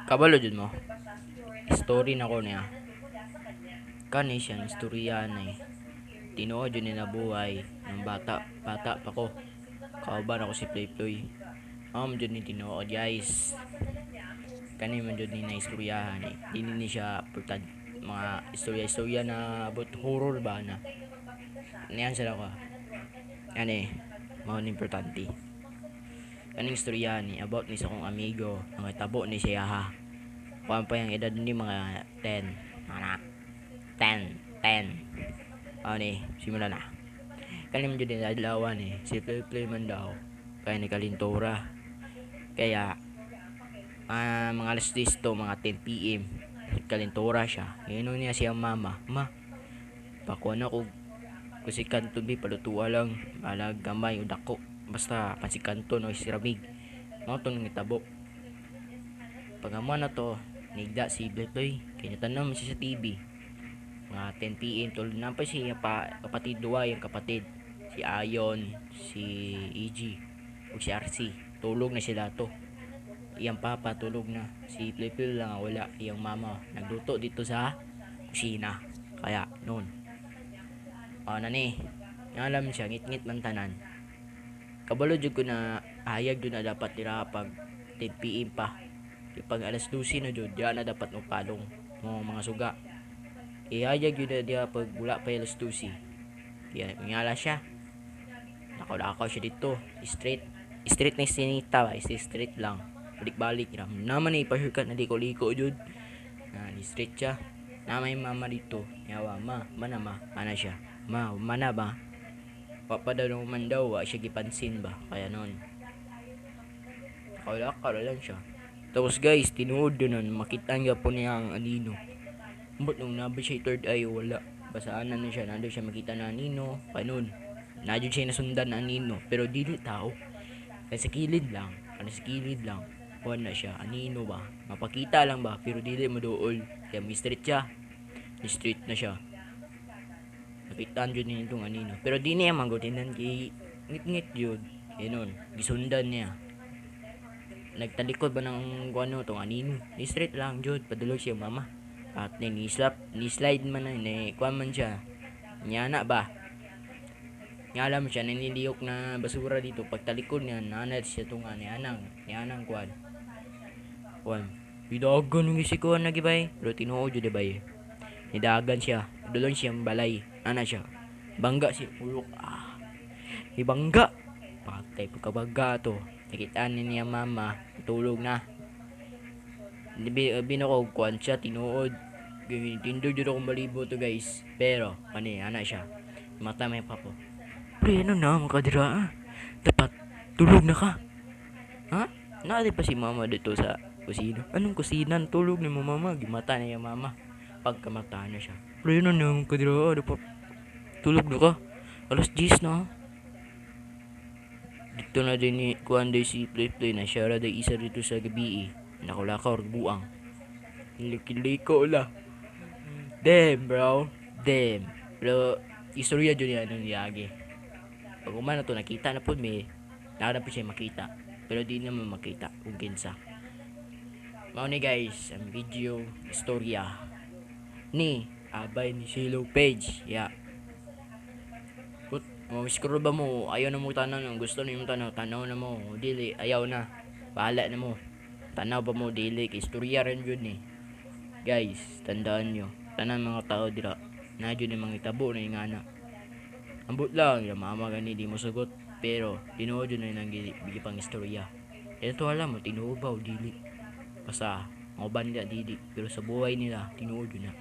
Kabalo jud mo. Story na ko niya. Kani siya istorya ni. Tinuod jud ni nabuhay nung bata pa ko. Kauban ako si Playploy. Jud ni tinuod guys. Kani man jud ni na istoryahan ni. Dili ni siya purtad mga istorya na about horror ba na. Niyan sila ko. Ani, mao ni importante. Kaning istorya ni about ni sa kong amigo, mga tabo ni siya ha. Kuan pa yung edad ni mga 10. Ana. 10. Ani, simula na. Kaning jud ni adlawan ni, si Play man daw. Kaya ni Kalintora. Kaya mga alas 10 to, mga 10 PM. Kalintora siya. Ino niya siyang mama. Ma, pakuha na ko kasi kanto bi palutua lang. Balag gamay o dako. Basta pansikanto no siramig. Mao to nang itabo. Pagama na to, nigda si Bletoy. Kaya tanong siya sa TV. Mga 10 PM tulad na pa siya kapatid duwa yung kapatid. Si Ayon, si EG, o si RC. Tulog na sila to. Iyang papa tulog na. Si Bletoy lang wala. Iyang mama nagluto dito sa kusina. Kaya noon. Na ni. Alam siya ngit-ngit man tanan. Kabalo jud ko na hayag jud na dapat tira pag 10 PM pa. Pag alas 12 na jud, diya na dapat mo palong mga suga. Ihayag jud na diya pag wala pa alas 12. Kaya ngala siya. Nakaw siya dito, straight na sinita ba, straight lang. Balik-balik ra. Naman ni pahikat na liko-liko jud. Ni straight siya. Na may mama dito. Yawa, mana siya. Mana ba? Papada naman daw, siya gipansin ba? Kaya noon. Nakawala lang siya. Tapos guys, tinuod doon makita nga po niya ang anino. But nung nabay siya third eye, wala. Basaan na siya, nandun siya makita na anino. Kaya noon, nadyo siya nasundan na anino. Pero dili tao. Kaya sa kilid lang. Kuhan na siya, anino ba? Mapakita lang ba? Pero dili maduol. Kaya may street siya. May street na siya. Nakitaan yun itong anino. Pero di niya mangutinan kay ngit-ngit yun. Nun, gisundan niya. Nagtalikod ba ng ano itong anino? Ni straight lang yun. Padulog siya mama. At ni-slide man na. Kuha man siya. Nyana ba? Ngalam siya. Naniliyok na basura dito. Pagtalikod niya. Nanad siya itong Nianang kuhan. Bidagan ng isikuhan na gibay. Pero tinuod yun dibay. Nidagan siya. Dulon siyang balay. Siya. Bangga siya. Ulok. Ibangga. Patay pagkabaga to. Nakitaan niya mama. Tulog na. Binakog kuhan siya. Tinuod. Tindog dito akong balibo to guys. Pero, siya. Mata may papo. Pre, ano na mga kadira? Dapat, tulog na ka. Ha? Naali pa si mama dito sa kusina. Anong kusina? Tulog ni mo mama. Gimata na yung mama. Pagkamata na siya. Pre, ano na mga kadira? Dapat, tulog na ka. Alas 10 na. Dito na din ni kuhan day si Play na siya ra day isa dito sa gabi. Nakulakaw buang. Liko la. Damn bro. Damn. Pero istorya jud yan ng yagi. Pag umana to nakita na po may nara pa siya makita. Pero di naman makita kung kinsa. Mao ni guys, ang video istorya ni abay ni Silo Page. Yeah. Scroll ba mo? Ayaw na mo tanaw ng gusto na mo tanaw na mo. Dili, ayaw na. Bahala na mo. Tanaw ba mo dili kay istorya rin yun ni. Guys, tandaan nyo. Tanan mga tao dira. Nadyo ni mga tabo na yung ana. Ambot lang, yung mama gani di mo sagot. Pero, tinuod yun na yung bigi pang istorya. Ito alam mo, tinuod ba o dili? Basta, mga nila dili. Pero sa buhay nila, tinuod yun na.